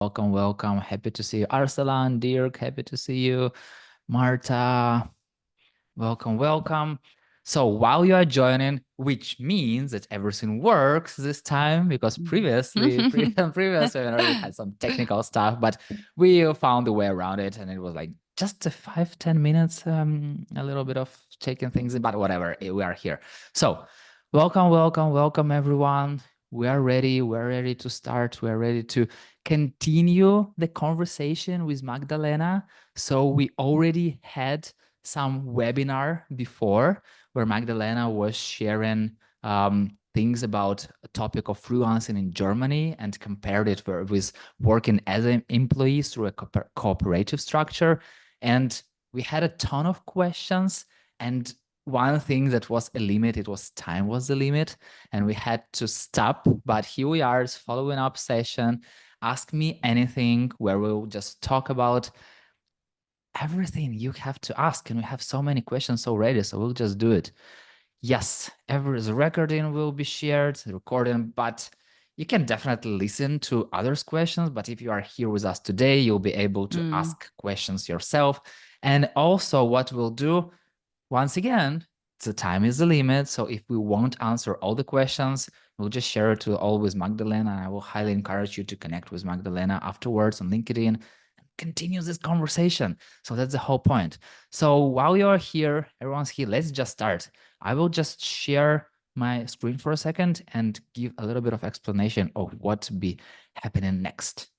Welcome, welcome. Happy to see you. Arsalan, Dirk, happy to see you. Marta, welcome, welcome. So while you are joining, which means that everything works this time, because previously, previously we had some technical stuff, but we found a way around it, and it was like just a 5-10 minutes, a little bit of taking things in, but whatever, we are here. So welcome, welcome, welcome, everyone. We are ready. We're ready to start. We're ready to continue the conversation with Magdalena. So we already had some webinar before where Magdalena was sharing things about a topic of freelancing in Germany and compared it with working as an employee through a cooperative structure. And we had a ton of questions, and one thing that was a limit, it was time was the limit, and we had to stop. But here we are, following up session. Ask me anything, where we'll just talk about everything you have to ask, and we have so many questions already, so we'll just do it. Yes, the recording will be shared, the recording, but you can definitely listen to others' questions. But if you are here with us today, you'll be able to ask questions yourself. And also what we'll do, once again, the time is the limit. So if we won't answer all the questions, we'll just share it to all with Magdalena. And I will highly encourage you to connect with Magdalena afterwards on LinkedIn and continue this conversation. So that's the whole point. So while you're here, everyone's here, let's just start. I will just share my screen for a second and give a little bit of explanation of what to be happening next.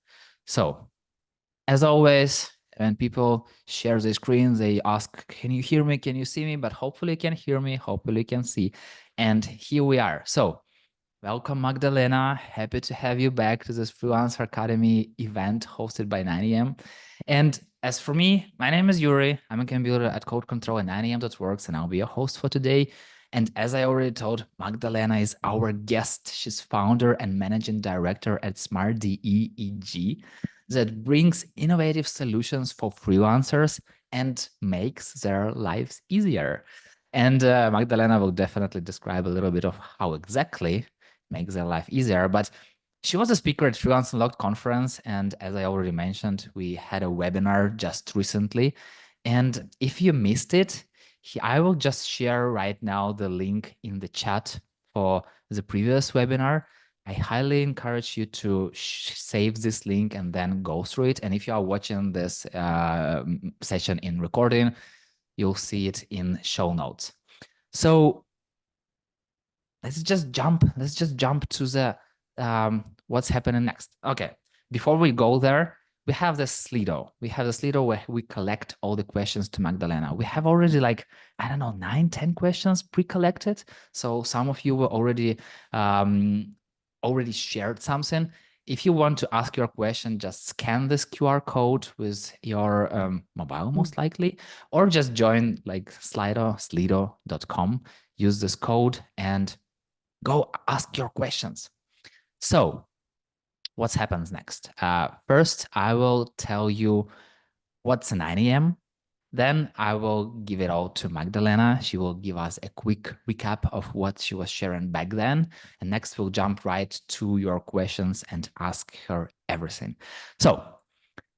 So as always, when people share the screen, they ask, can you hear me? Can you see me? But hopefully you can hear me. Hopefully you can see. And here we are. So welcome, Magdalena. Happy to have you back to this Freelancer Academy event hosted by 9am. And as for me, my name is Yuri. I'm a contributor at Code Control at 9am.works, and I'll be your host for today. And as I already told, Magdalena is our guest. She's founder and managing director at Smart DEEG, that brings innovative solutions for freelancers and makes their lives easier. And Magdalena will definitely describe a little bit of how exactly makes their life easier. But she was a speaker at Freelance Unlocked conference, and as I already mentioned, we had a webinar just recently. And if you missed it, I will just share right now the link in the chat for the previous webinar. I highly encourage you to save this link and then go through it. And if you are watching this session in recording, you'll see it in show notes. So let's just jump to the what's happening next. Okay, before we go there, we have the Slido. We have the Slido where we collect all the questions to Magdalena. We have already, like, I don't know, 9-10 questions pre-collected. So some of you were already shared something. If you want to ask your question, just scan this QR code with your mobile, most likely, or just join like slido.com, use this code and go ask your questions. So what happens next? First, I will tell you what's 9am. Then I will give it all to Magdalena. She will give us a quick recap of what she was sharing back then. And next we'll jump right to your questions and ask her everything. So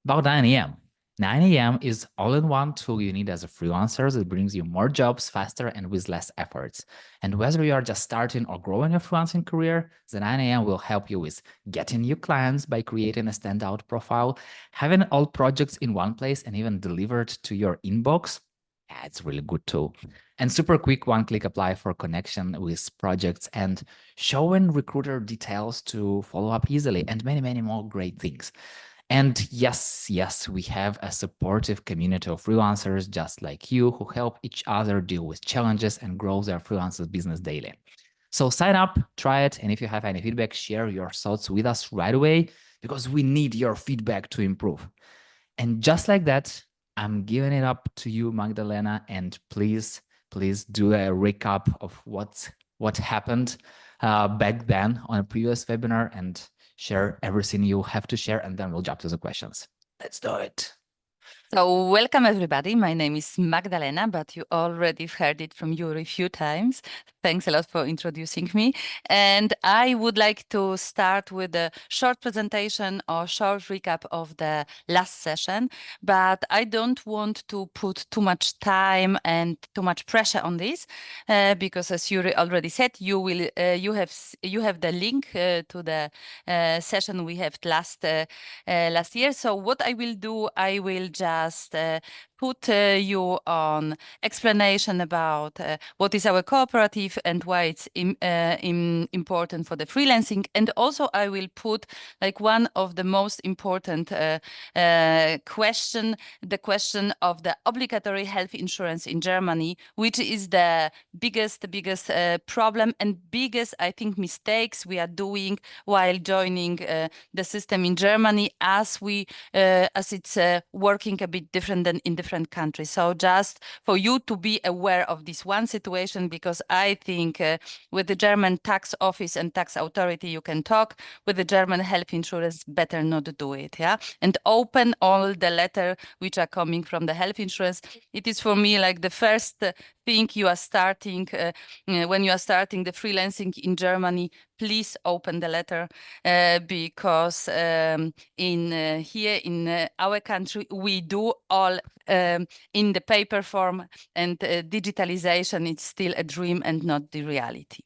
about 9am. 9am is all-in-one tool you need as a freelancer that brings you more jobs faster and with less efforts. And whether you are just starting or growing your freelancing career, the 9am will help you with getting new clients by creating a standout profile, having all projects in one place and even delivered to your inbox. Yeah, it's a really good tool. And super quick one-click apply for connection with projects and showing recruiter details to follow up easily, and many, many more great things. And yes, we have a supportive community of freelancers just like you who help each other deal with challenges and grow their freelancers business daily. So sign up, try it, and if you have any feedback, share your thoughts with us right away, because we need your feedback to improve. And just like that, I'm giving it up to you, Magdalena, and please do a recap of what happened back then on a previous webinar, and share everything you have to share, and then we'll jump to the questions. Let's do it. So welcome everybody. My name is Magdalena, but you already heard it from Yuri a few times. Thanks a lot for introducing me. And I would like to start with a short presentation or short recap of the last session, but I don't want to put too much time and too much pressure on this, because as Yuri already said, you have the link to the session we have last year. So what I will do, I will just put you on explanation about what is our cooperative and why it's important for the freelancing. And also I will put like one of the most important question, the question of the obligatory health insurance in Germany, which is the biggest problem and biggest, I think, mistakes we are doing while joining the system in Germany, as it's working a bit different than in different countries. So just for you to be aware of this one situation, because I think with the German tax office and tax authority you can talk, with the German health insurance better not do it, yeah? And open all the letter which are coming from the health insurance. It is for me like the first thing you are starting when you are starting the freelancing in Germany. Please open the letter because here in our country we do all in the paper form, and digitalization is still a dream and not the reality.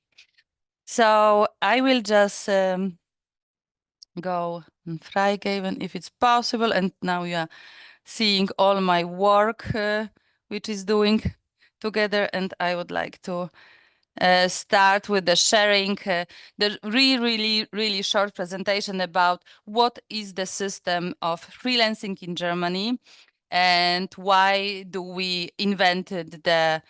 So I will just go and freigeben if it's possible, and now you are seeing all my work which is doing together, and I would like to start with the sharing the really short presentation about what is the system of freelancing in Germany and why do we invented the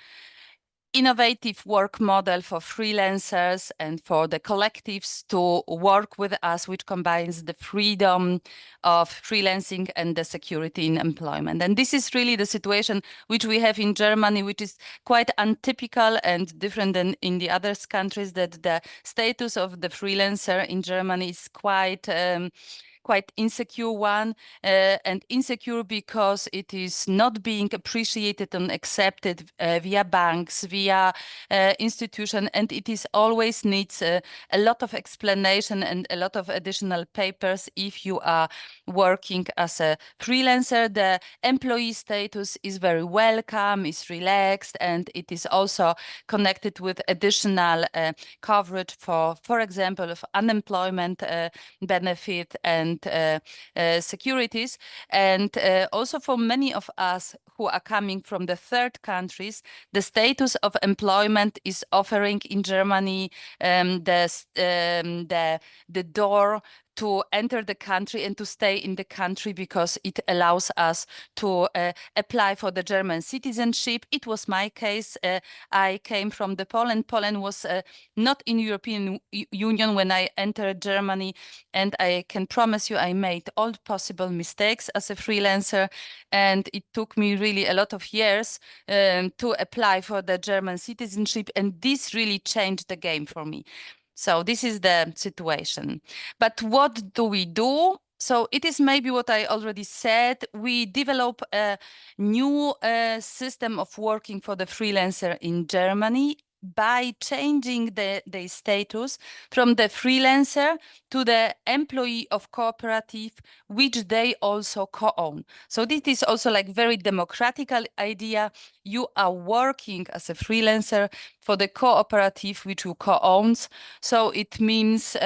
innovative work model for freelancers and for the collectives to work with us, which combines the freedom of freelancing and the security in employment. And this is really the situation which we have in Germany, which is quite untypical and different than in the other countries, that the status of the freelancer in Germany is quite insecure one, and insecure because it is not being appreciated and accepted via banks, via institution, and it is always needs a lot of explanation and a lot of additional papers if you are working as a freelancer. The employee status is very welcome, is relaxed, and it is also connected with additional coverage for example, of unemployment benefit and securities. And also for many of us who are coming from the third countries, the status of employment is offering in Germany the door to enter the country and to stay in the country, because it allows us to apply for the German citizenship. It was my case. I came from the Poland. Poland was not in European Union when I entered Germany, and I can promise you I made all possible mistakes as a freelancer, and it took me really a lot of years to apply for the German citizenship, and this really changed the game for me. So this is the situation. But what do we do? So it is maybe what I already said. We develop a new system of working for the freelancer in Germany by changing the status from the freelancer to the employee of cooperative, which they also co-own. So this is also like very democratic idea. You are working as a freelancer for the cooperative which you co-owns. So it means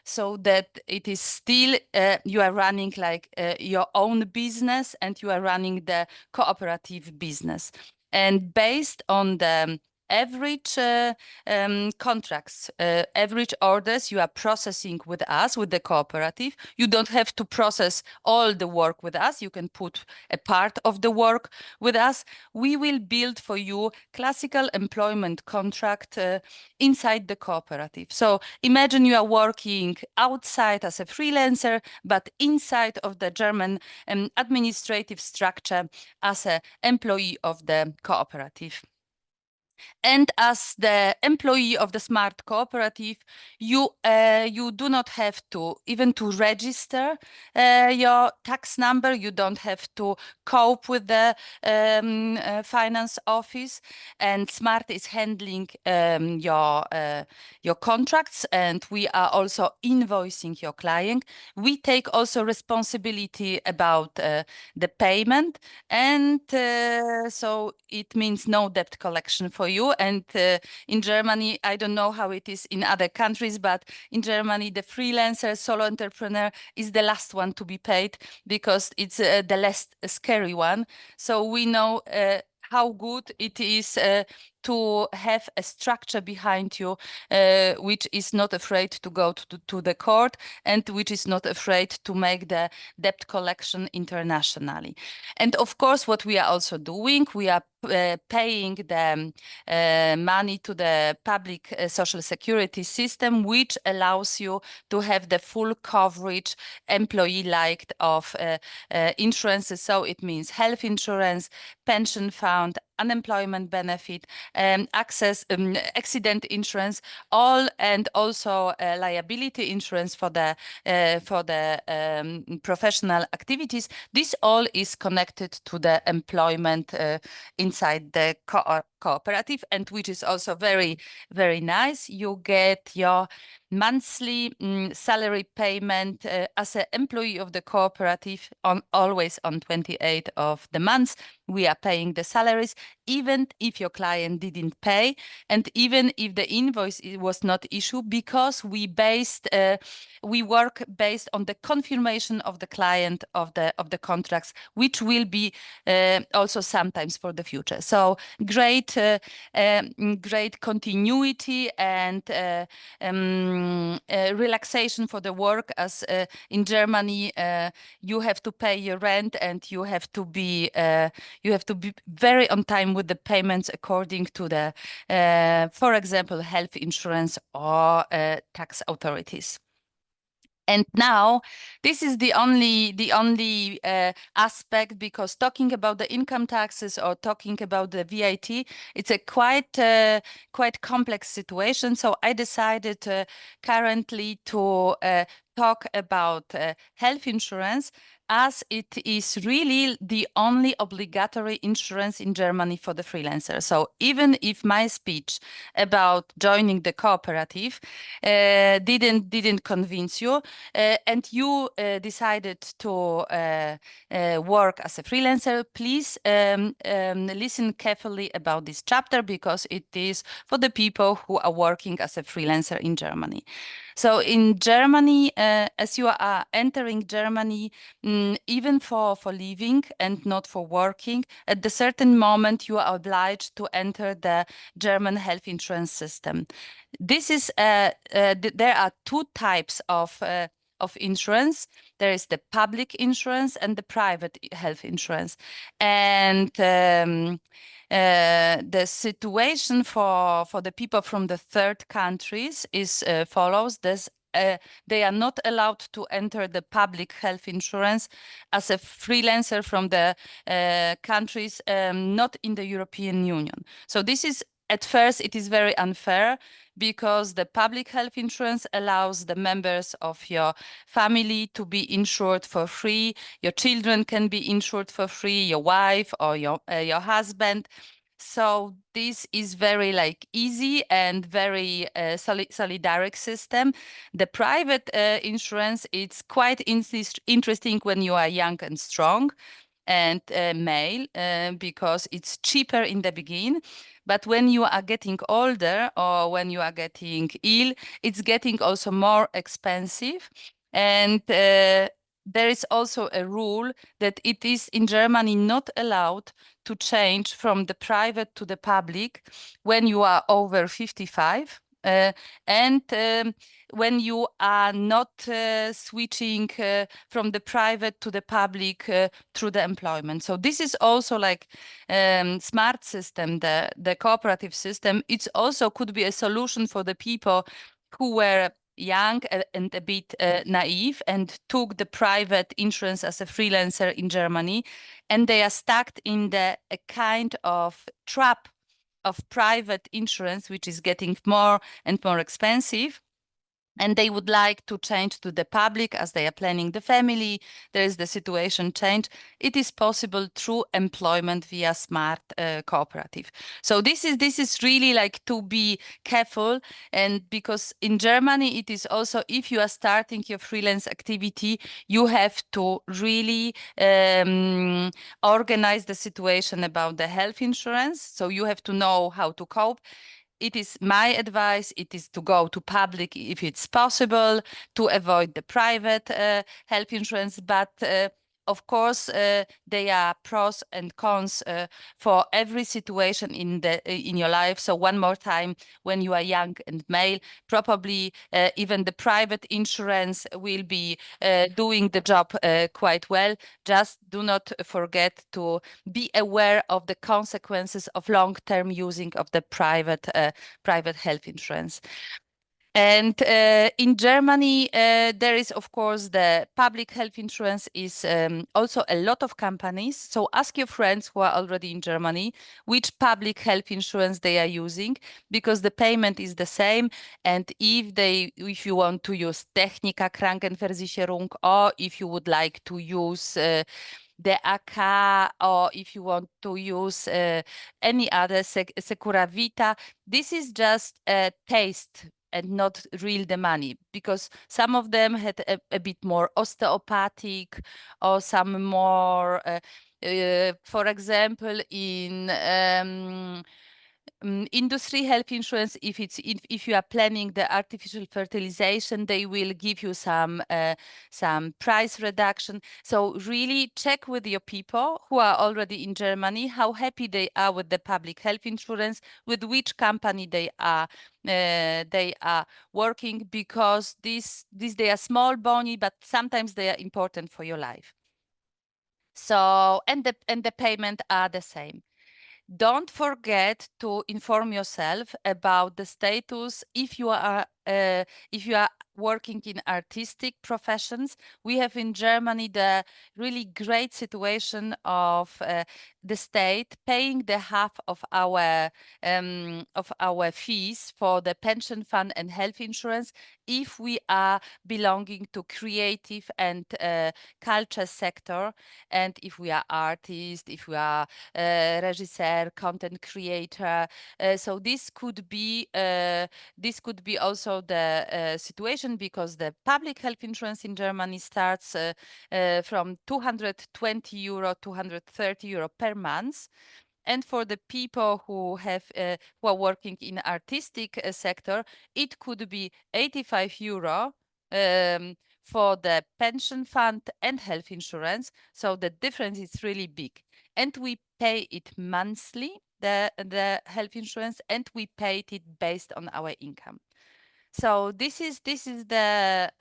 so that it is still you are running like your own business, and you are running the cooperative business. And based on the average contracts, average orders you are processing with us, with the cooperative. You don't have to process all the work with us. You can put a part of the work with us. We will build for you classical employment contract inside the cooperative. So imagine you are working outside as a freelancer, but inside of the German administrative structure as an employee of the cooperative. And as the employee of the smart cooperative, you do not have to even to register your tax number. You don't have to cope with the finance office. And Smart is handling your contracts, and we are also invoicing your client. We take also responsibility about the payment, and so it means no debt collection for you. And in Germany, I don't know how it is in other countries, but in Germany, the freelancer, solo entrepreneur is the last one to be paid because it's the less scary one. So we know how good it is to have a structure behind you, which is not afraid to go to the court and which is not afraid to make the debt collection internationally. And of course, what we are also doing, we are paying the money to the public social security system, which allows you to have the full coverage employee-like of insurances. So it means health insurance, pension fund, unemployment benefit, access, accident insurance, all, and also liability insurance for the professional activities. This all is connected to the employment inside the cooperative, and which is also very, very nice. You get your monthly salary payment as an employee of the cooperative always on 28th of the month. We are paying the salaries, even if your client didn't pay, and even if the invoice was not issued, because we work based on the confirmation of the client of the contracts, which will be also sometimes for the future. So great continuity and relaxation for the work, as in Germany you have to pay your rent, and you have to be very on time with the payments according to the for example, health insurance or tax authorities. And now this is the only aspect, because talking about the income taxes or talking about the VAT, it's a quite complex situation. So I decided currently to talk about health insurance, as it is really the only obligatory insurance in Germany for the freelancer. So even if my speech about joining the cooperative didn't convince you, and you decided to work as a freelancer, please listen carefully about this chapter, because it is for the people who are working as a freelancer in Germany. So in Germany, as you are entering Germany, even for living and not for working, at the certain moment you are obliged to enter the German health insurance system. This is there are two types of insurance. There is the public insurance and the private health insurance. And the situation for the people from the third countries is follows. They are not allowed to enter the public health insurance as a freelancer from the countries not in the European Union. So this is, at first, it is very unfair, because the public health insurance allows the members of your family to be insured for free. Your children can be insured for free, your wife or your husband. So this is very easy and very solidaric system. The private insurance, it's quite interesting when you are young and strong and male, because it's cheaper in the beginning. But when you are getting older or when you are getting ill, it's getting also more expensive. And there is also a rule that it is in Germany not allowed to change from the private to the public when you are over 55. And when you are not switching from the private to the public through the employment. So this is also smart system, the cooperative system. It's also could be a solution for the people who were young and a bit naive and took the private insurance as a freelancer in Germany, and they are stuck in a kind of trap of private insurance, which is getting more and more expensive, and they would like to change to the public as they are planning the family, there is the situation change. It is possible through employment via smart cooperative. So this is really like to be careful, and because in Germany it is also, if you are starting your freelance activity, you have to really organize the situation about the health insurance. So you have to know how to cope. It is my advice, it is to go to public if it's possible, to avoid the private health insurance. But of course, there are pros and cons for every situation in your life. So one more time, when you are young and male, probably even the private insurance will be doing the job quite well. Just do not forget to be aware of the consequences of long-term using of the private health insurance. And in Germany, there is, of course, the public health insurance is also a lot of companies. So ask your friends who are already in Germany which public health insurance they are using, because the payment is the same. And if you want to use Technika Krankenversicherung, or if you would like to use the AK, or if you want to use any other Secura Vita, this is just a taste and not real the money, because some of them had a bit more osteopathic, or some more, for example, in industry health insurance, if you are planning the artificial fertilization, they will give you some price reduction. So really check with your people who are already in Germany how happy they are with the public health insurance, with which company they are working, because these they are small money, but sometimes they are important for your life. So and the payment are the same. Don't forget to inform yourself about the status if you are working in artistic professions. We have in Germany the really great situation of the state paying the half of our fees for the pension fund and health insurance if we are belonging to creative and culture sector, and if we are artists, if we are regisseur, content creator. So this could be also the situation, because the public health insurance in Germany starts from 220 euro, 230 euro per month. And for the people who are working in artistic sector, it could be 85 euro for the pension fund and health insurance. So the difference is really big. And we pay it monthly, the health insurance, and we paid it based on our income. So this is the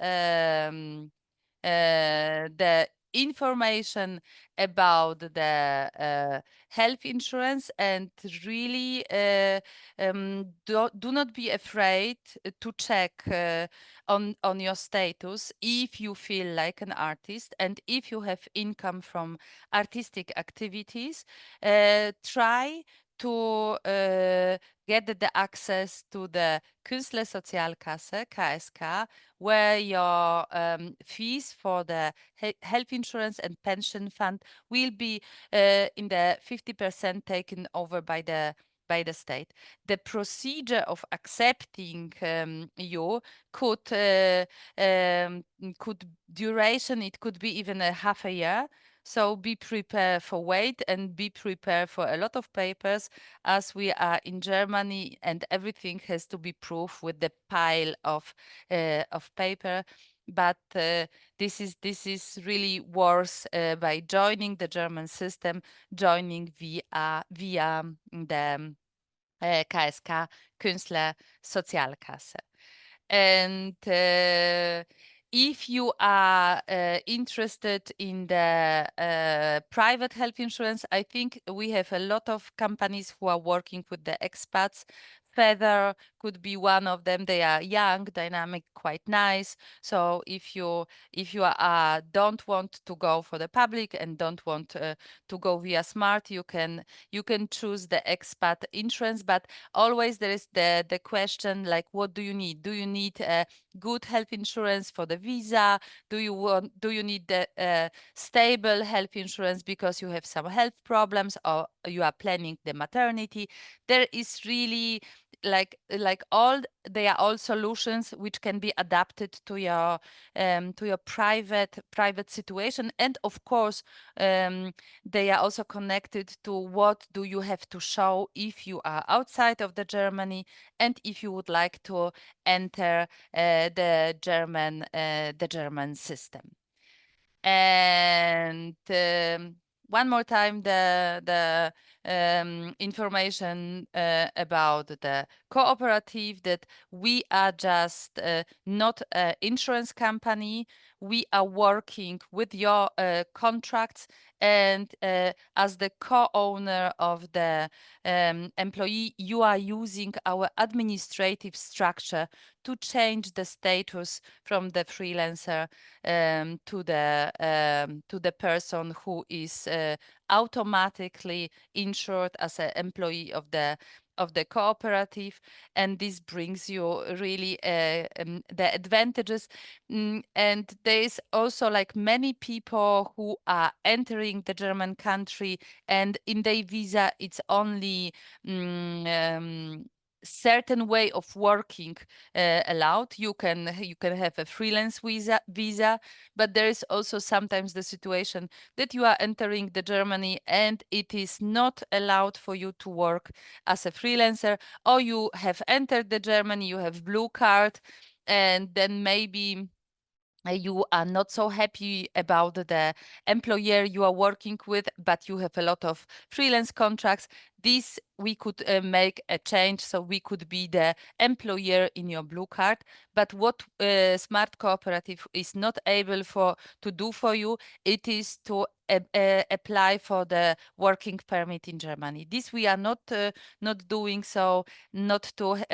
information about the health insurance. And really do not be afraid to check on your status if you feel like an artist, and if you have income from artistic activities. Try to get the access to the Künstlersozialkasse, KSK, where your fees for the health insurance and pension fund will be in the 50% taken over by the state. The procedure of accepting you could duration, it could be even a half a year. So be prepared for wait, and be prepared for a lot of papers, as we are in Germany and everything has to be proof with the pile of paper. But this is really worse by joining the German system, joining via the KSK, Künstler Sozialkasse. And if you are interested in the private health insurance, I think we have a lot of companies who are working with the expats Feather could be one of them. They are young, dynamic, quite nice. So if you don't want to go for the public and don't want to go via smart, you can choose the expat insurance. But always there is the question, like, what do you need? Do you need a good health insurance for the visa? Do you need the stable health insurance because you have some health problems, or you are planning the maternity? There is really all they are all solutions which can be adapted to your private situation. And of course, they are also connected to what do you have to show if you are outside of the Germany and if you would like to enter the German system. And one more time, the information about the cooperative, that we are just not an insurance company. We are working with your contracts, and as the co-owner of the employee, you are using our administrative structure to change the status from the freelancer to the person who is automatically insured as an employee of the cooperative. And this brings you really the advantages. And there is also like many people who are entering the German country, and in their visa it's only certain way of working allowed. You can have a freelance visa, but there is also sometimes the situation that you are entering the Germany and it is not allowed for you to work as a freelancer, or you have entered the Germany, you have blue card, and then maybe you are not so happy about the employer you are working with, but you have a lot of freelance contracts. This we could make a change, so we could be the employer in your blue card. But what Smart Cooperative is not able to do for you, it is to apply for the working permit in Germany. This we are not doing, so not to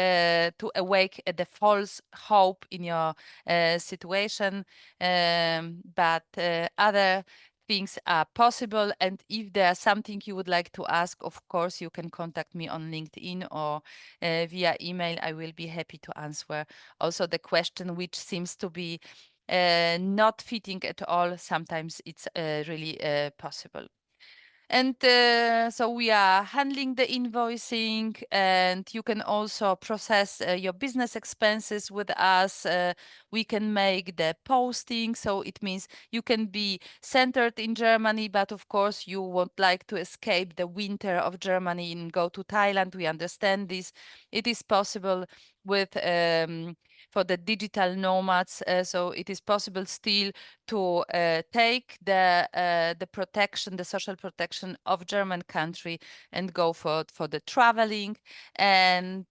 awake the false hope in your situation, but other things are possible. And if there's something you would like to ask, of course, you can contact me on LinkedIn or via email. I will be happy to answer also the question which seems to be not fitting at all. Sometimes it's really possible. And so we are handling the invoicing, and you can also process your business expenses with us. We can make the posting, so it means you can be centered in Germany, but of course you would like to escape the winter of Germany and go to Thailand. We understand this. It is possible with for the digital nomads, so it is possible still to take the protection, the social protection of German country, and go for the traveling. And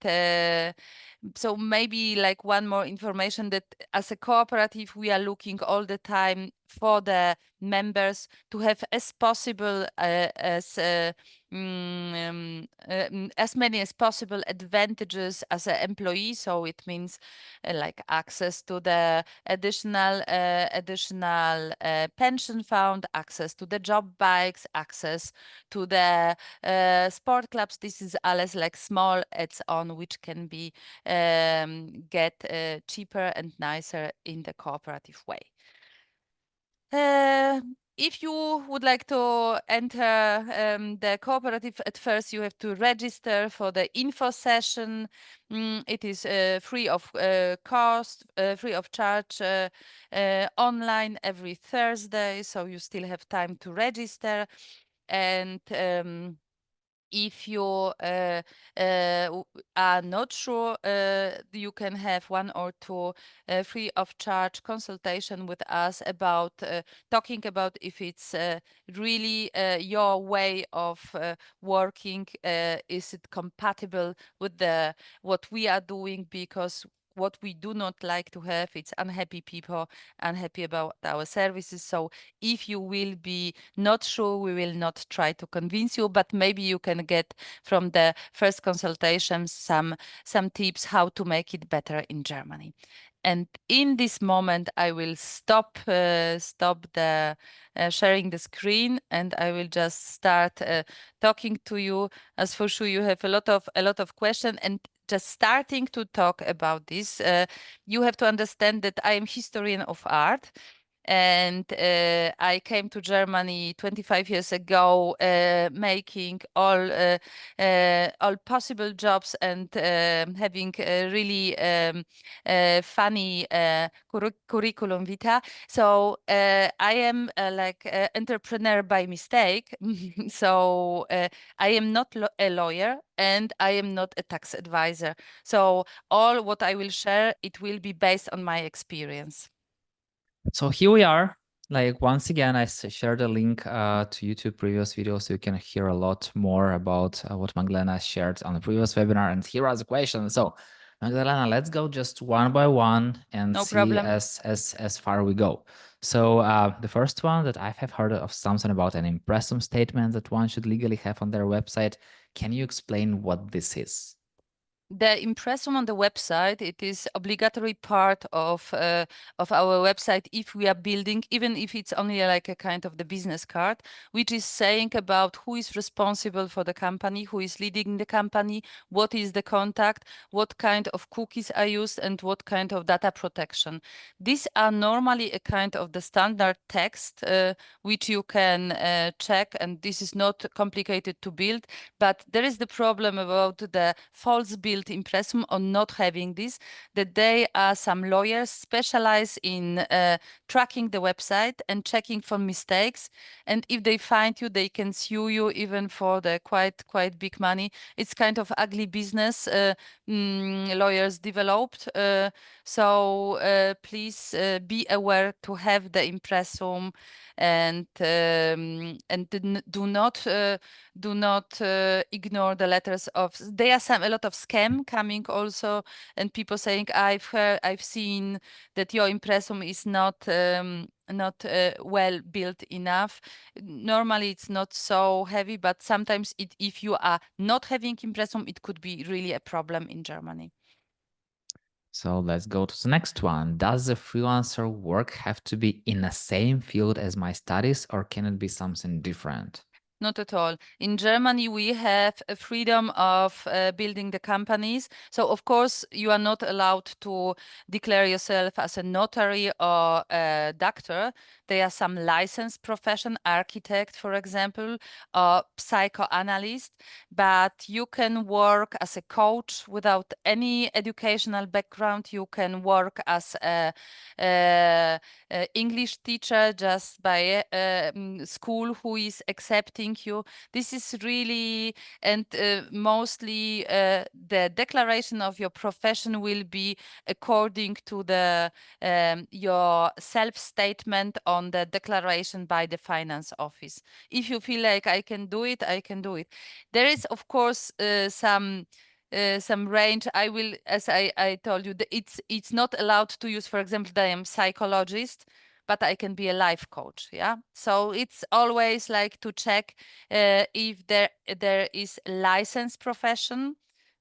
so maybe like one more information, that as a cooperative, we are looking all the time for the members to have as possible as many as possible advantages as an employee. So it means like access to the additional pension fund, access to the job bikes, access to the sport clubs. This is alles like small adds-on which can be get cheaper and nicer in the cooperative way. If you would like to enter the cooperative, at first you have to register for the info session. It is free of cost, free of charge, online every Thursday, so you still have time to register. And if you are not sure, you can have one or two free of charge consultation with us about talking about if it's really your way of working. Is it compatible with what we are doing? Because what we do not like to have, it's unhappy people, unhappy about our services. So if you will be not sure, we will not try to convince you, but maybe you can get from the first consultation some tips how to make it better in Germany. And in this moment, I will stop the sharing the screen, and I will just start talking to you. As for sure, you have a lot of questions, and just starting to talk about this, you have to understand that I am historian of art. And I came to Germany 25 years ago, making all possible jobs and having a really funny curriculum vita. So I am like entrepreneur by mistake. So I am not a lawyer, and I am not a tax advisor. So all what I will share, it will be based on my experience. So here we are. Like once again, I shared a link to YouTube previous videos, so you can hear a lot more about what Magdalena shared on the previous webinar. And here are the questions. So Magdalena, let's go just one by one and No see problem. as far we go. So the first one that I have heard of something about an impressum statement that one should legally have on their website. Can you explain what this is? The impressum on the website, it is obligatory part of our website if we are building, even if it's only like a kind of the business card, which is saying about who is responsible for the company, who is leading the company, what is the contact, what kind of cookies are used, and what kind of data protection. These are normally a kind of the standard text which you can check, and this is not complicated to build. But there is the problem about the false build impressum on not having this, that they are some lawyers specialize in tracking the website and checking for mistakes. And if they find you, they can sue you even for the quite big money. It's kind of ugly business lawyers developed. So please be aware to have the impressum, and do not ignore the letters of. There are a lot of scam coming also, and people saying, I've seen that your impressum is not well built enough. Normally it's not so heavy, but sometimes if you are not having impressum, it could be really a problem in Germany. So let's go to the next one. Does the freelancer work have to be in the same field as my studies, or can it be something different? Not at all. In Germany, we have a freedom of building the companies. So, of course, you are not allowed to declare yourself as a notary or a doctor. There are some licensed profession, architect, for example, or psychoanalyst, but you can work as a coach without any educational background. You can work as a English teacher just by school who is accepting you. This is really, and mostly the declaration of your profession will be according to the your self-statement on the declaration by the finance office. If you feel like I can do it, I can do it. There is, of course, some range. I will, as I told you, it's not allowed to use, for example, that I am psychologist, but I can be a life coach. Yeah. So it's always like to check if there is licensed profession,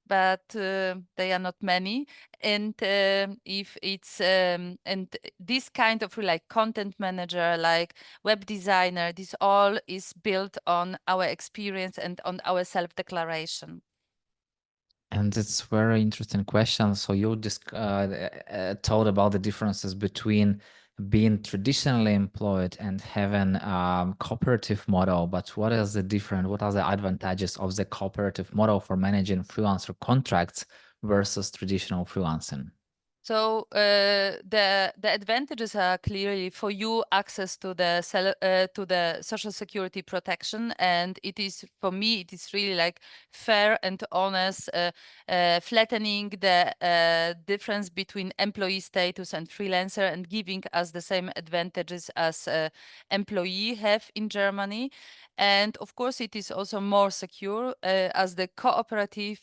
but they are not many. And if it's and this kind of like content manager, like web designer, this all is built on our experience and on our self-declaration. And it's very interesting question. So you just told about the differences between being traditionally employed and having cooperative model. But what is the difference? What are the advantages of the cooperative model for managing freelancer contracts versus traditional freelancing? So the advantages are clearly for you access to to the social security protection, and it is, for me, it is really like fair and honest, flattening the difference between employee status and freelancer, and giving us the same advantages as employee have in Germany. And of course, it is also more secure as the cooperative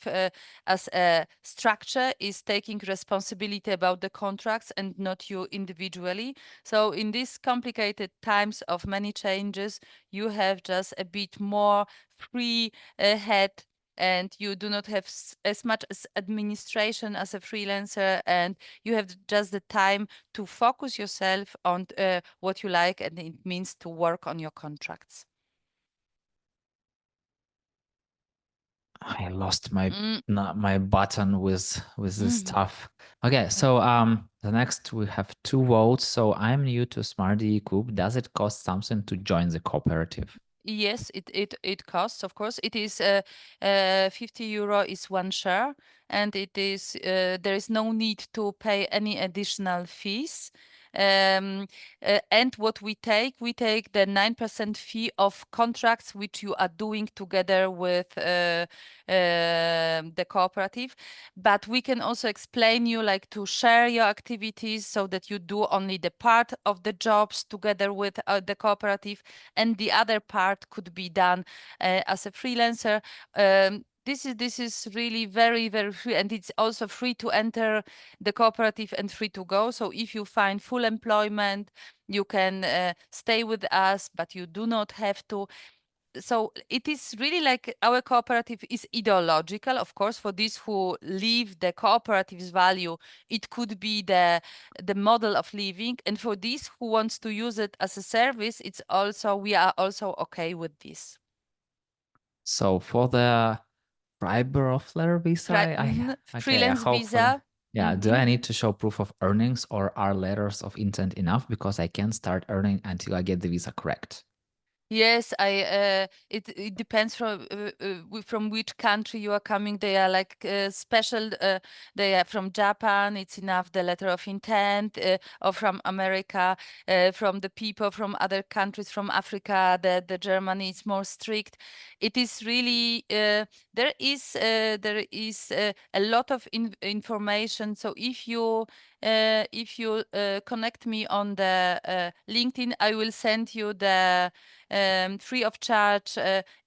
as a structure is taking responsibility about the contracts and not you individually. So in these complicated times of many changes, you have just a bit more free head, and you do not have as much as administration as a freelancer, and you have just the time to focus yourself on what you like, and it means to work on your contracts. I lost my Mm, my button with this mhm. stuff. Okay, so the next we have two votes. So I'm new to Smarty Coop. Does it cost something to join the cooperative? Yes, it costs, of course. It is 50 euro is one share, and it is there is no need to pay any additional fees. And what we take the 9% fee of contracts which you are doing together with the cooperative. But we can also explain you like to share your activities so that you do only the part of the jobs together with the cooperative, and the other part could be done as a freelancer. This is really very free, and it's also free to enter the cooperative and free to go. So if you find full employment, you can stay with us, but you do not have to. So it is really like our cooperative is ideological, of course. For these who leave the cooperative's value, it could be the model of living, and for these who wants to use it as a service, it's also we are also okay with this. So for the Freiberufler visa, okay, Freelance hopefully. visa. Yeah, do Mhm. I need to show proof of earnings or are letters of intent enough? Because I can't start earning until I get the visa correct. Yes, it depends from which country you are coming. They are like special. They are from Japan. It's enough the letter of intent, or from America, from the people from other countries, from Africa. The Germany is more strict. It is really there is a lot of information. So if you connect me on the LinkedIn, I will send you the free of charge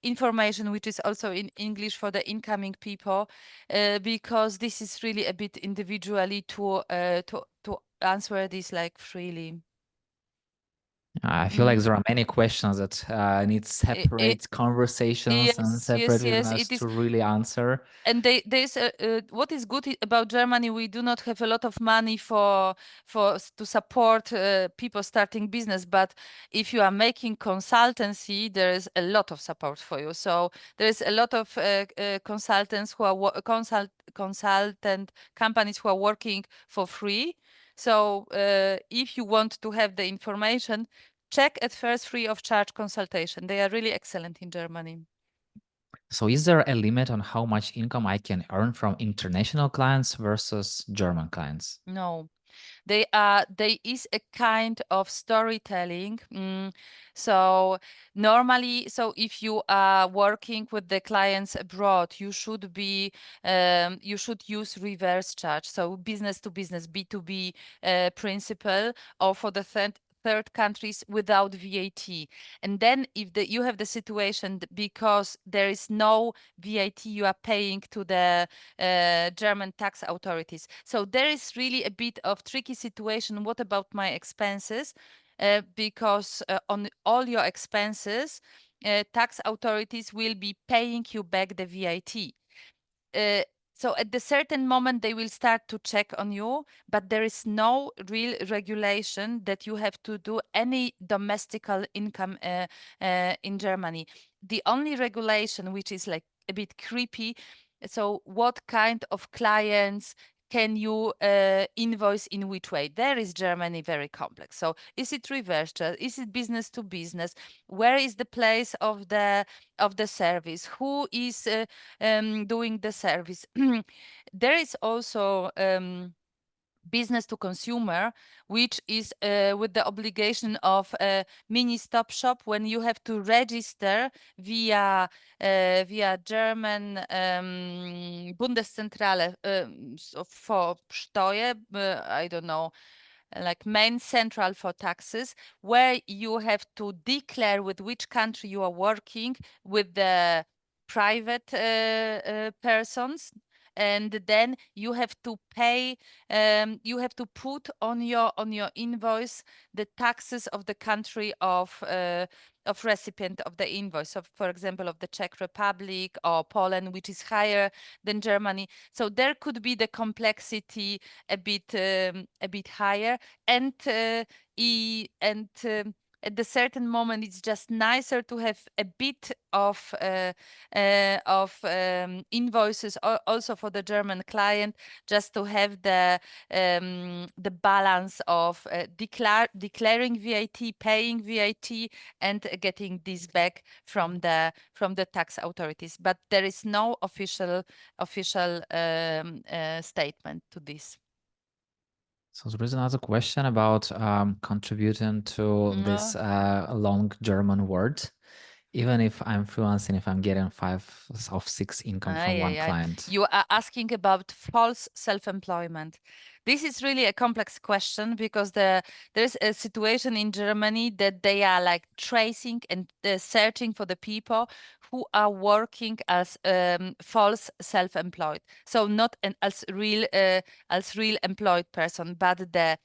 information, which is also in English for the incoming people, because this is really a bit individually to answer this like freely. I feel Mm. like there are many questions that need I- I- separate conversations and yes, separate yes. webinars It is. to really answer. And there's what is good about Germany. We do not have a lot of money to support people starting business. But if you are making consultancy, there is a lot of support for you. So there is a lot of consultants who are consultant companies who are working for free. So if you want to have the information, check at first free of charge consultation. They are really excellent in Germany. So is there a limit on how much income I can earn from international clients versus German clients? No. There is a kind of storytelling. So normally, so if you are working with the clients abroad, you should use reverse charge, so business to business, B2B principle, or for the third countries without VAT. And then if you have the situation because there is no VAT you are paying to the German tax authorities. So there is really a bit of tricky situation. What about my expenses? Because on all your expenses, tax authorities will be paying you back the VAT. Uh, so at the certain moment they will start to check on you, but there is no real regulation that you have to do any domestical income in Germany. The only regulation which is like a bit creepy, so what kind of clients can you invoice in which way? There is Germany very complex. So is it reverse charge? Is it business to business? Where is the place of the service? Who is doing the service? There is also business to consumer, which is with the obligation of a mini stop shop when you have to register via German Bundeszentrale, so for Steuer, I don't know like main central for taxes, where you have to declare with which country you are working with the private persons, and then you have to pay, you have to put on your invoice the taxes of the country of recipient of the invoice. So, for example, of the Czech Republic or Poland, which is higher than Germany. So there could be the complexity a bit higher, and at the certain moment, it's just nicer to have a bit of invoices also for the German client, just to have the balance of declaring VAT, paying VAT, and getting this back from the tax authorities. But there is no official statement to this. So there is another question about contributing to this long German word. Even if I'm freelancing, if I'm getting 5 of 6 income from one client. You are asking about false self-employment. This is really a complex question because there's a situation in Germany that they are like tracing and searching for the people who are working as false self-employed. So not as real employed person, but the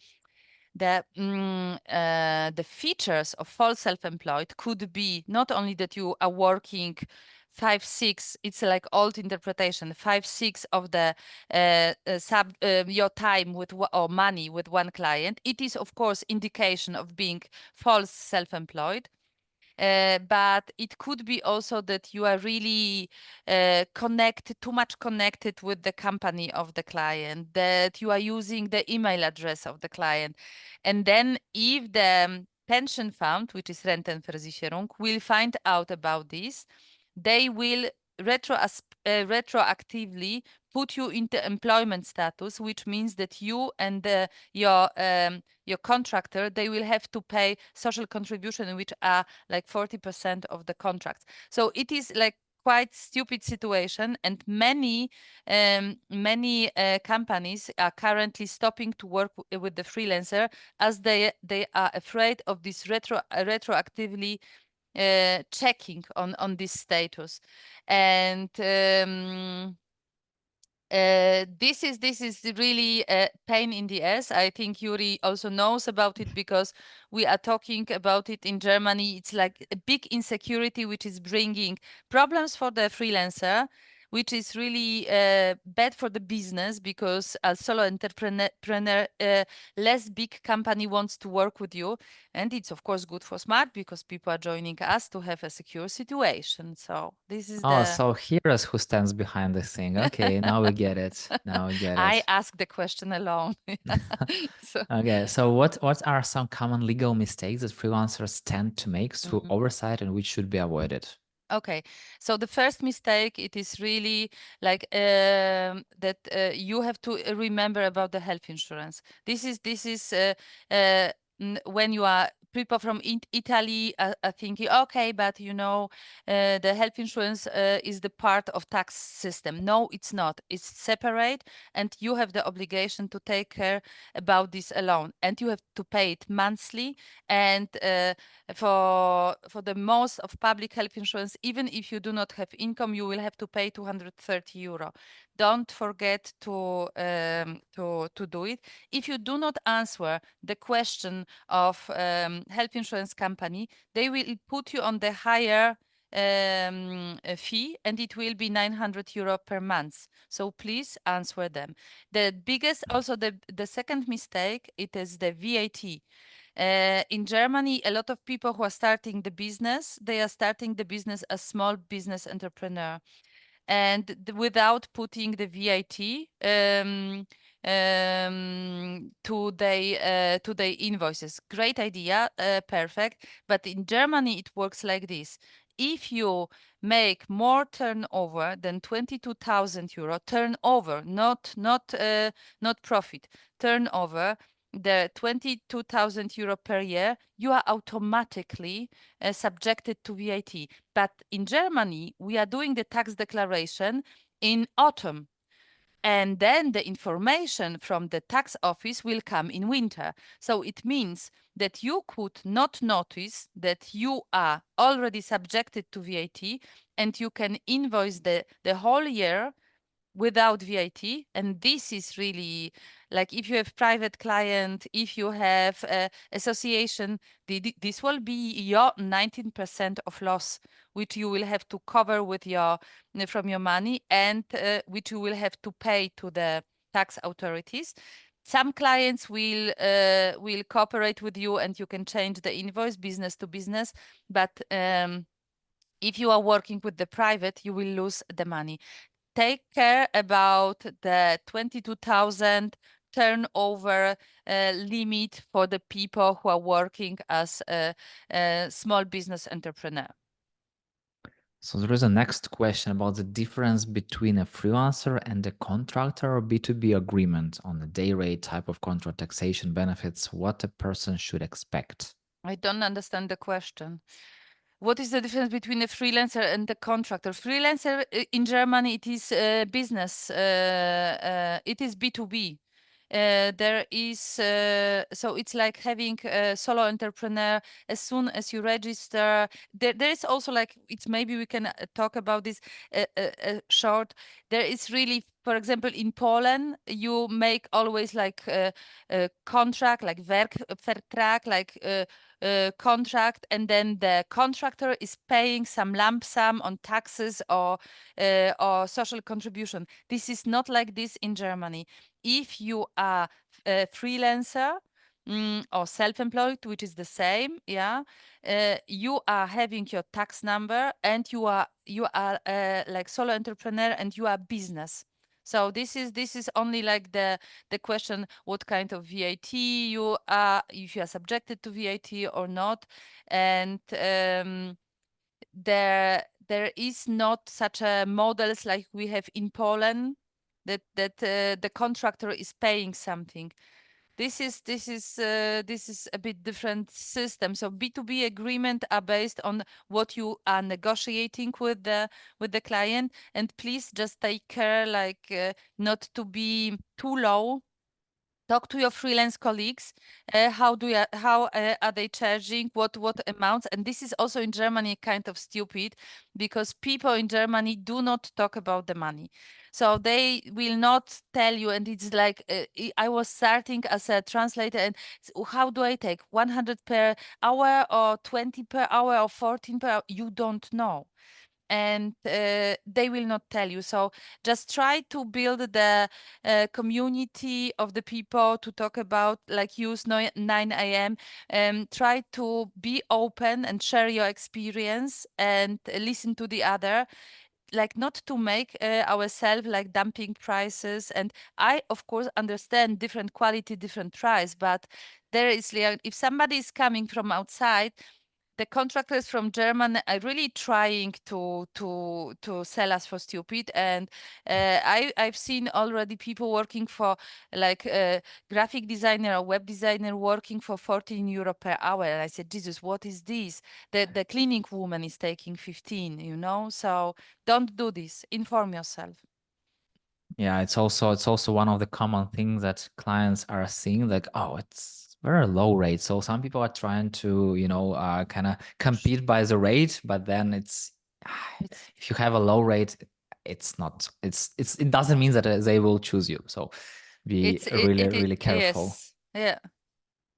features of false self-employed could be not only that you are working 5-6, it's like old interpretation, 5-6 of the your time with or money with one client. It is of course indication of being false self-employed. But it could be also that you are really too much connected with the company of the client, that you are using the email address of the client. And then if the pension fund, which is Rentenversicherung, will find out about this, they will retroactively put you into employment status, which means that you and your contractor, they will have to pay social contribution, which are like 40% of the contracts. So it is like quite stupid situation, and many companies are currently stopping to work with the freelancer, as they are afraid of this retroactively checking on this status. And this is really a pain in the ass. I think Yuri also knows about it because we are talking about it in Germany. It's like a big insecurity which is bringing problems for the freelancer, which is really bad for the business, because as solo entrepreneur, less big company wants to work with you. And it's of course good for Smart because people are joining us to have a secure situation. So this is Oh, the... so here's who stands behind this thing. Okay, now we get it. Now we get I it. asked the question alone. So, Okay, so what are some common legal mistakes that freelancers tend to make through oversight and which should be avoided? okay, so the first mistake, it is really like that you have to remember about the health insurance. This is when you are people from Italy are thinking, okay, but you know, the health insurance is the part of tax system. No, it's not. It's separate, and you have the obligation to take care about this alone, and you have to pay it monthly. And for the most of public health insurance, even if you do not have income, you will have to pay 230 euro. Don't forget to do it. If you do not answer the question of health insurance company, they will put you on the higher fee, and it will be 900 euro per month. So please answer them. The biggest, also the second mistake, it is the VAT. In Germany, a lot of people who are starting the business, they are starting the business as small business entrepreneur, and without putting the VAT to the invoices. Great idea, perfect. But in Germany, it works like this. If you make more turnover than 22,000 euro, turnover, not profit, turnover, the 22,000 euro per year, you are automatically subjected to VAT. But in Germany, we are doing the tax declaration in autumn. And then the information from the tax office will come in winter. So it means that you could not notice that you are already subjected to VAT, and you can invoice the whole year without VAT. And this is really, like, if you have private client, if you have association, this will be your 19% of loss, which you will have to cover with your from your money, and which you will have to pay to the tax authorities. Some clients will cooperate with you, and you can change the invoice business to business, but if you are working with the private, you will lose the money. Take care about the 22,000 turnover limit for the people who are working as a small business entrepreneur. So there is a next question about the difference between a freelancer and a contractor or B2B agreement on the day rate, type of contract, taxation, benefits, what a person should expect. I don't understand the question. What is the difference between a freelancer and a contractor? Freelancer in Germany, it is business. It is B2B. There is so it's like having a solo entrepreneur. As soon as you register, there is also, like, it's, maybe we can talk about this short. There is really, for example, in Poland, you make always like a contract, like Vertrag, like contract, and then the contractor is paying some lump sum on taxes or social contribution. This is not like this in Germany. If you are a freelancer or self-employed, which is the same, yeah, you are having your tax number, and you are like solo entrepreneur, and you are business. So this is only like the question, what kind of VAT you are, if you are subjected to VAT or not. And there is not such a models like we have in Poland, that the contractor is paying something. This is a bit different system. So B2B agreement are based on what you are negotiating with the client, and please just take care, like, not to be too low. Talk to your freelance colleagues. How are they charging? What amounts? And this is also in Germany kind of stupid, because people in Germany do not talk about the money. So they will not tell you. And it's like, I was starting as a translator, and how do I take 100 per hour, or 20 per hour, or 14 per hour? You don't know, and they will not tell you. So just try to build the community of the people to talk about, like, use 9 a.m. Try to be open and share your experience, and listen to the other, like, not to make ourselves like dumping prices. And I, of course, understand different quality, different price, but there is, like, if somebody is coming from outside, the contractors from Germany are really trying to sell us for stupid. And I've seen already people working for, like, a graphic designer or web designer working for 14 euro per hour. And I said, Jesus, what is this? The cleaning woman is taking 15, you know? So don't do this. Inform yourself. Yeah, it's also one of the common things that clients are seeing, like, oh, it's very low rate. So some people are trying to, kind of compete by the rate, but then it's It's if you have a low rate, it doesn't mean that they will choose you. So be really, really careful. yes. Yeah.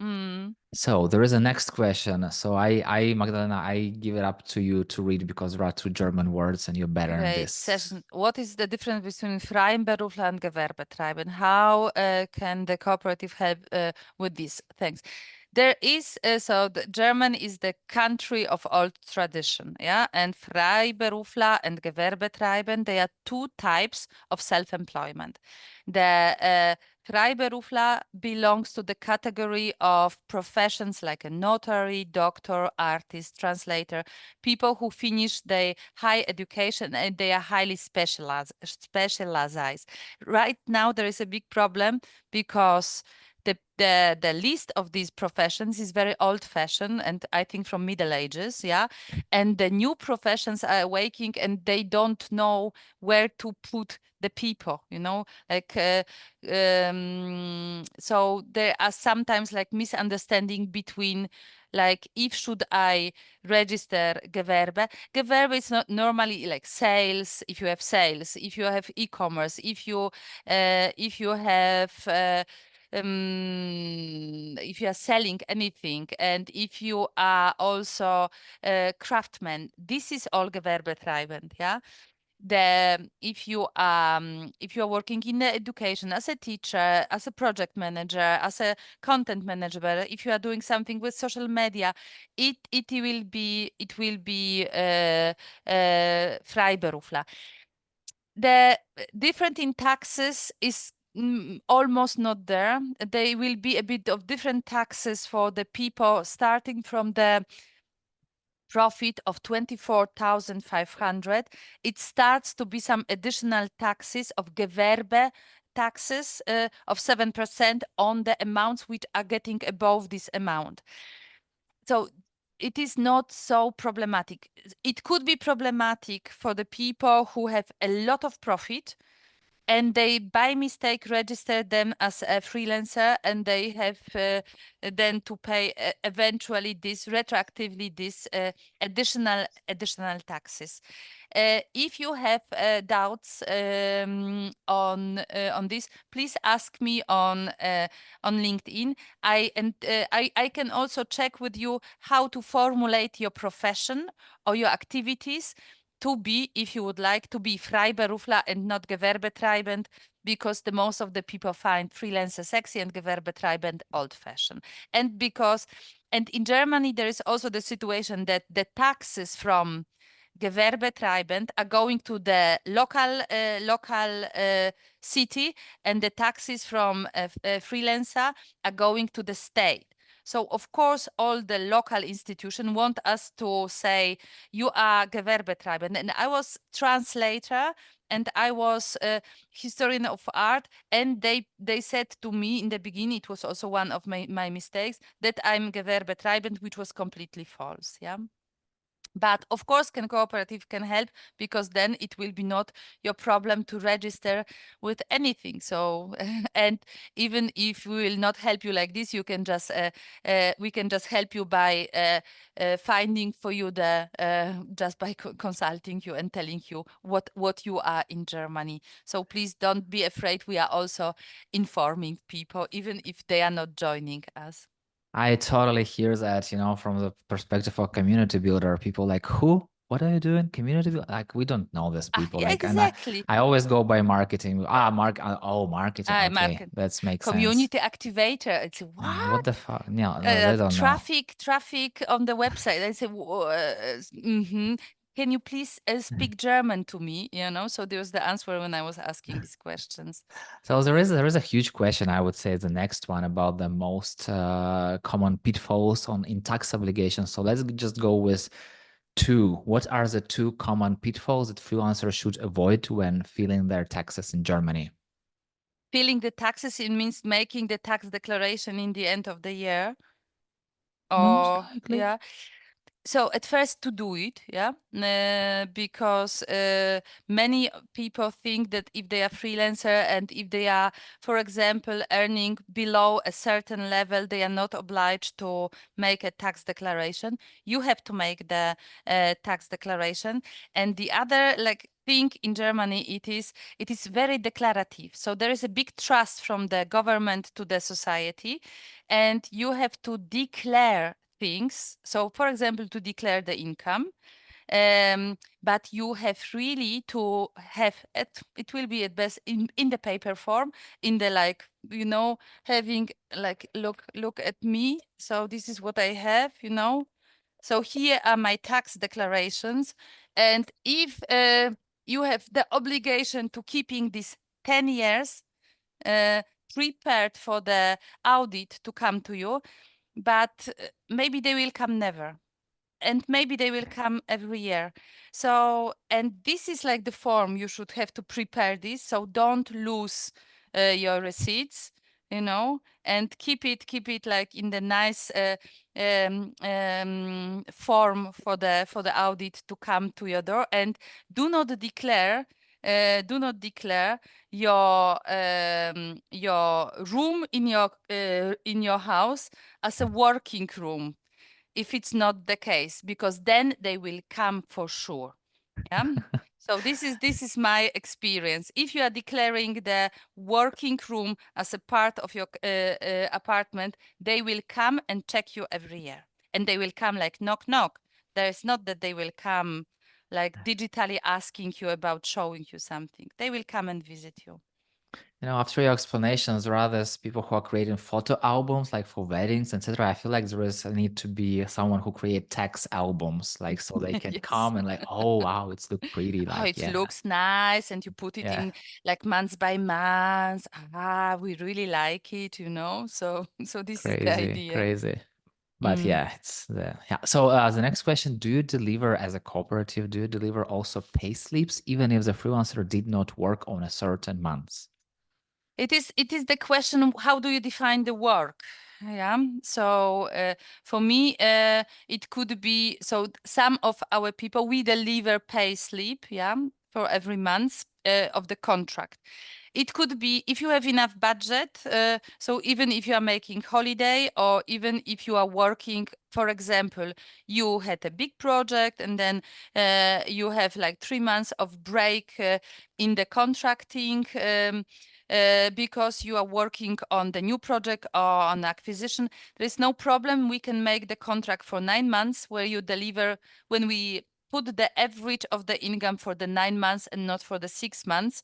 Mm. So there is a next question. So Magdalena, I give it up to you to read because there are two German words and you're better in Okay, this. session. What is the difference between Freiberufler and Gewerbetreiber? How can the cooperative help with these things? There is, so the German is the country of old tradition, yeah? And Freiberufler and Gewerbetreiber, they are two types of self-employment. The Freiberufler belongs to the category of professions like a notary, doctor, artist, translator, people who finish their high education, and they are highly specialized. Right now, there is a big problem, because the list of these professions is very old-fashioned, and I think from Middle Ages, yeah. And the new professions are awaking, and they don't know where to put the people, you know, like so there are sometimes like misunderstanding between like if should I register Gewerbe. Gewerbe is not normally like sales, if you have sales, if you have e-commerce, if you have if you are selling anything, and if you are also a craftsman, this is all Gewerbetreibend, yeah. If you are working in the education as a teacher, as a project manager, as a content manager, if you are doing something with social media, it will be Freiberufler. The different in taxes is almost not there. There will be a bit of different taxes for the people starting from the profit of 24,500. It starts to be some additional taxes of Gewerbe taxes of 7% on the amounts which are getting above this amount. So it is not so problematic. It could be problematic for the people who have a lot of profit and they by mistake register them as a freelancer, and they have then to pay eventually this retroactively this additional taxes. If you have doubts on this, please ask me on LinkedIn. I can also check with you how to formulate your profession or your activities to be, if you would like, to be Freiberufler and not Gewerbetreibend, because the most of the people find freelancer sexy and Gewerbetreibend old-fashioned. And in Germany, there is also the situation that the taxes from Gewerbetreibend are going to the local city, and the taxes from a freelancer are going to the state. So of course, all the local institutions want us to say you are Gewerbetreibend. And I was translator and I was a historian of art, and they said to me in the beginning, it was also one of my mistakes, that I'm Gewerbetreibend, which was completely false. Yeah. But of course, cooperative can help, because then it will be not your problem to register with anything. So, and even if we will not help you like this, you can just we can just help you by finding for you the just by consulting you and telling you what you are in Germany. So please don't be afraid. We are also informing people, even if they are not joining us. I totally hear that, from the perspective of community builder, people like, who? What are you doing? Community Like, we don't know these people. Yeah, Like, and exactly. I always go by marketing. Marketing. Okay, Market. that makes sense. Community activator. It's What what? the fuck? No, they don't know. Traffic on the website. I say, can you please speak German to me? So there was the answer when I was asking these questions. So there is a huge question. I would say the next one about the most common pitfalls in tax obligations. So let's just go with two. What are the two common pitfalls that freelancers should avoid when filing their taxes in Germany? Filing the taxes, it means making the tax declaration in the end of the year. Most Or likely. yeah. So at first to do it, yeah, because many people think that if they are freelancer and if they are, for example, earning below a certain level, they are not obliged to make a tax declaration. You have to make the tax declaration. And the other thing in Germany, it is very declarative. So there is a big trust from the government to the society, and you have to declare things. So, for example, to declare the income, but you have really to have it. It will be at best in the paper form, in the having look at me. So this is what I have. So here are my tax declarations, and if you have the obligation to keeping this 10 years prepared for the audit to come to you, but maybe they will come never, and maybe they will come every year. So, and this is like the form you should have to prepare this, so don't lose your receipts. and keep it like in the nice form for the audit to come to your door, and do not declare your room in your house as a working room if it's not the case, because then they will come for sure. Yeah. So this is my experience. If you are declaring the working room as a part of your apartment, they will come and check you every year, and they will come like knock knock. There is not that they will come like digitally asking you about showing you something. They will come and visit you. After your explanations, there are those people who are creating photo albums, like for weddings, etc. I feel like there is a need to be someone who create text albums, like so they can Yes. come and like, oh wow, it's look pretty, Oh, like it yeah, looks nice, and you put it yeah, in like months by months. We really like it, So, so this is the crazy, idea. crazy. But Mm. yeah, it's the yeah. So the next question: do you deliver as a cooperative? Do you deliver also pay slips, even if the freelancer did not work on a certain month? It is the question, how do you define the work? Yeah. So for me, it could be, so some of our people, we deliver pay slip, yeah, for every month of the contract. It could be if you have enough budget. So even if you are making holiday, or even if you are working, for example, you had a big project and then you have like 3 months of break in the contracting. Because you are working on the new project or on acquisition, there is no problem. We can make the contract for 9 months where you deliver, when we put the average of the income for the 9 months and not for the 6 months.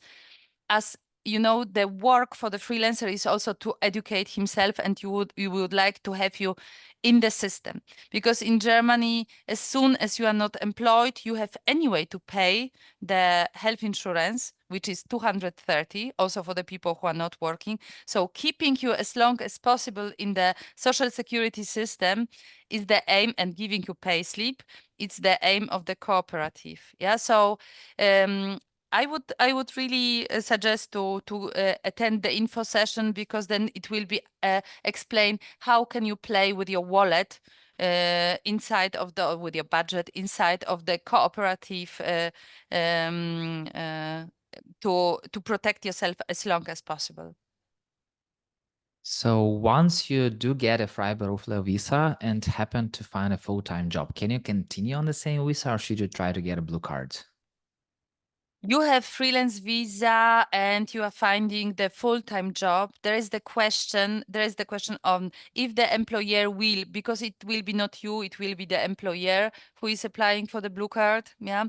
As the work for the freelancer is also to educate himself, and you would like to have you in the system, because in Germany, as soon as you are not employed, you have anyway to pay the health insurance, which is 230, also for the people who are not working. So keeping you as long as possible in the social security system is the aim, and giving you pay slip, it's the aim of the cooperative. Yeah. So I would really suggest to attend the info session, because then it will be explain how can you play with your wallet inside of with your budget inside of the cooperative, to protect yourself as long as possible. So once you do get a Freiberufler visa and happen to find a full-time job, can you continue on the same visa or should you try to get a blue card? You have freelance visa and you are finding the full-time job. There is the question on if the employer will, because it will be not you, it will be the employer who is applying for the blue card. Yeah.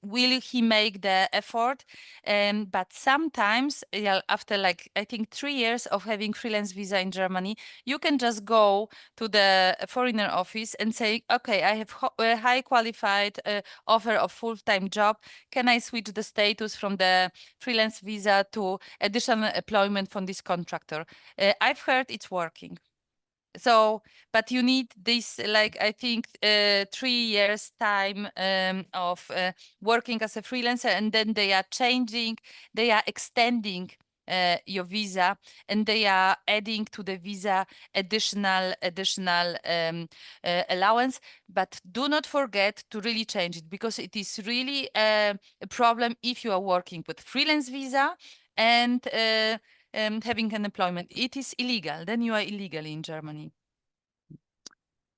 Will he make the effort? But sometimes, yeah, after like, I think 3 years of having freelance visa in Germany, you can just go to the foreigner office and say, okay, I have a high qualified offer of full-time job. Can I switch the status from the freelance visa to additional employment from this contractor? I've heard it's working. So, but you need this, like, I think 3 years time of working as a freelancer, and then they are extending your visa, and they are adding to the visa additional allowance. But do not forget to really change it, because it is really a problem if you are working with freelance visa and having an employment. It is illegal. Then you are illegal in Germany.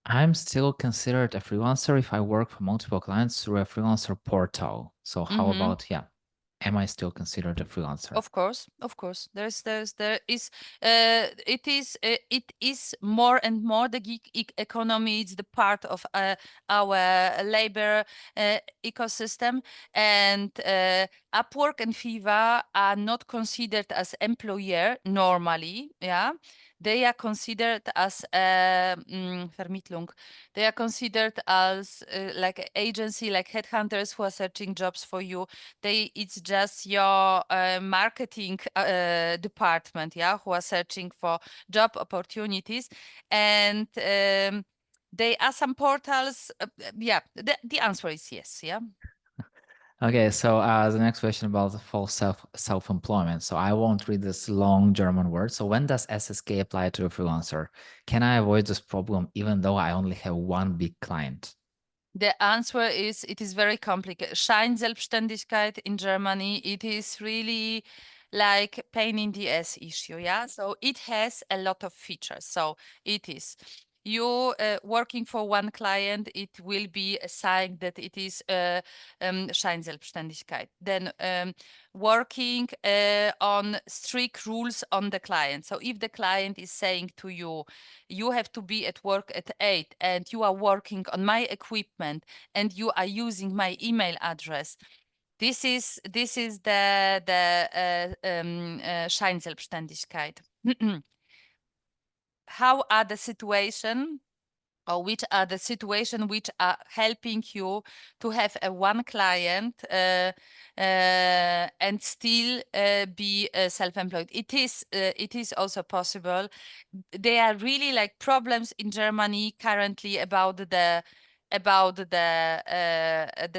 I'm still considered a freelancer if I work for multiple clients through a freelancer portal. So how Mm-hmm. about, yeah, am I still considered a freelancer? Of course, of course. It is more and more the gig economy. It's the part of our labor ecosystem, and Upwork and Fiverr are not considered as employer normally. Yeah, they are considered as Vermittlung. They are considered as like an agency, like headhunters who are searching jobs for you. It's just your marketing department, yeah, who are searching for job opportunities. And there are some portals. Yeah, the answer is yes. Yeah. Okay, so the next question about the full self-employment. So I won't read this long German word. So when does SSK apply to a freelancer? Can I avoid this problem even though I only have one big client? The answer is it is very complicated. Scheinselbstständigkeit in Germany, it is really like pain in the ass issue, yeah? So it has a lot of features. So it is you working for one client, it will be a sign that it is Scheinselbstständigkeit. Then working on strict rules on the client. So if the client is saying to you, you have to be at work at 8 and you are working on my equipment and you are using my email address, this is the Scheinselbstständigkeit. How are the situation or which are the situation which are helping you to have a one client and still be self-employed. It is also possible. There are really like problems in Germany currently about the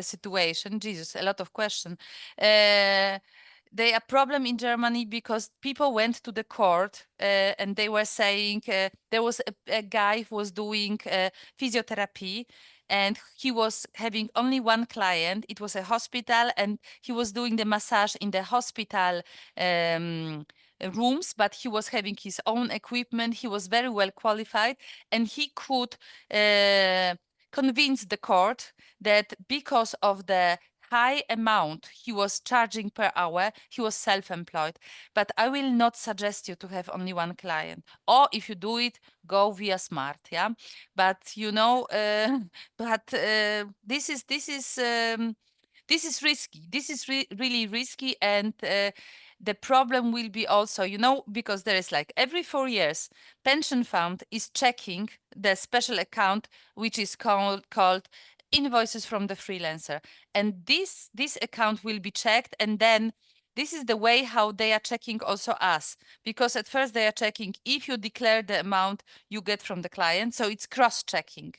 situation. Jesus, a lot of questions. They are problem in Germany because people went to the court and they were saying there was a guy who was doing physiotherapy and he was having only one client. It was a hospital and he was doing the massage in the hospital rooms, but he was having his own equipment. He was very well qualified and he could convince the court that because of the high amount he was charging per hour, he was self-employed. But I will not suggest you to have only one client. Or if you do it, go via smart, yeah. But this is risky. This is really risky, and the problem will be also, because there is like every 4 years, pension fund is checking the special account which is called invoices from the freelancer, and this account will be checked, and then this is the way how they are checking also us, because at first they are checking if you declare the amount you get from the client, so it's cross-checking,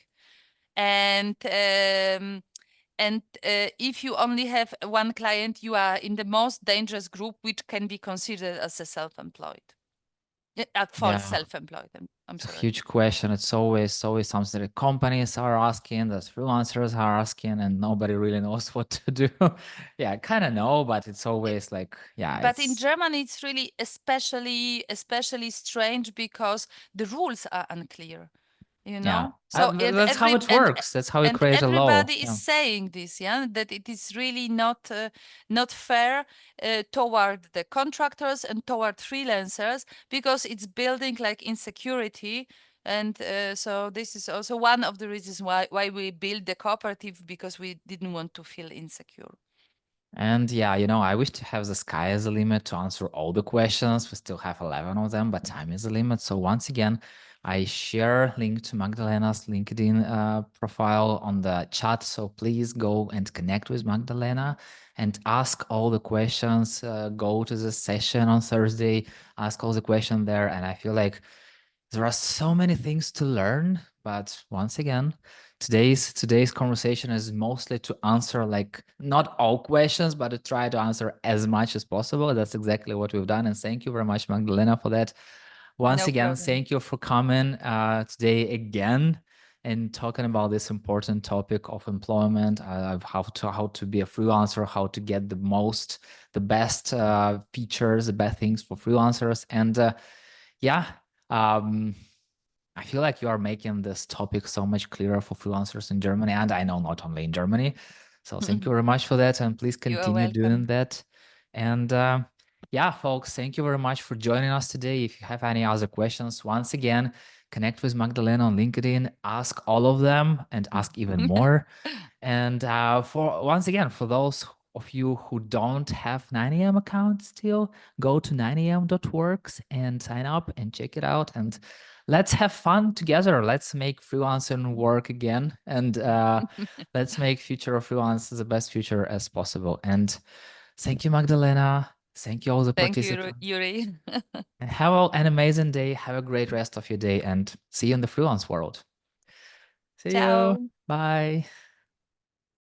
and if you only have one client, you are in the most dangerous group, which can be considered as a self-employed, false Yeah, self-employed. I'm it's a sorry. huge question. It's always something that companies are asking, that freelancers are asking, and nobody really knows what to do. Yeah, I kind of know, but it's always like, yeah, But in it's Germany, it's really especially strange because the rules are unclear. yeah. So That's how it works. That's how we create a law. everybody is Yeah. saying this, yeah, that it is really not fair toward the contractors and toward freelancers, because it's building like insecurity. And so this is also one of the reasons why we build the cooperative, because we didn't want to feel insecure. And yeah, I wish to have the sky as a limit to answer all the questions. We still have 11 of them, but time is a limit. So once again, I share link to Magdalena's LinkedIn profile on the chat. So please go and connect with Magdalena and ask all the questions. Go to the session on Thursday, ask all the questions there. And I feel like there are so many things to learn, but once again, today's conversation is mostly to answer like not all questions, but to try to answer as much as possible. That's exactly what we've done, and thank you very much, Magdalena, for that. Once No again, problem. thank you for coming today again and talking about this important topic of employment, of how to be a freelancer, how to get the best features, the best things for freelancers, and yeah. Um, I feel like you are making this topic so much clearer for freelancers in Germany, and I know not only in Germany. So thank you very much for that, and please You are continue doing welcome. that. And yeah, folks, thank you very much for joining us today. If you have any other questions, once again, connect with Magdalena on LinkedIn, ask all of them, and ask even more. And for once again, for those of you who don't have 9am account still, go to 9am.works and sign up and check it out. And let's have fun together. Let's make freelancing work again. And let's make future of freelance the best future as possible. And thank you, Magdalena. Thank you all the Thank you, participants. Yuri. And have an amazing day. Have a great rest of your day and see you in the freelance world. See you. Ciao. Bye.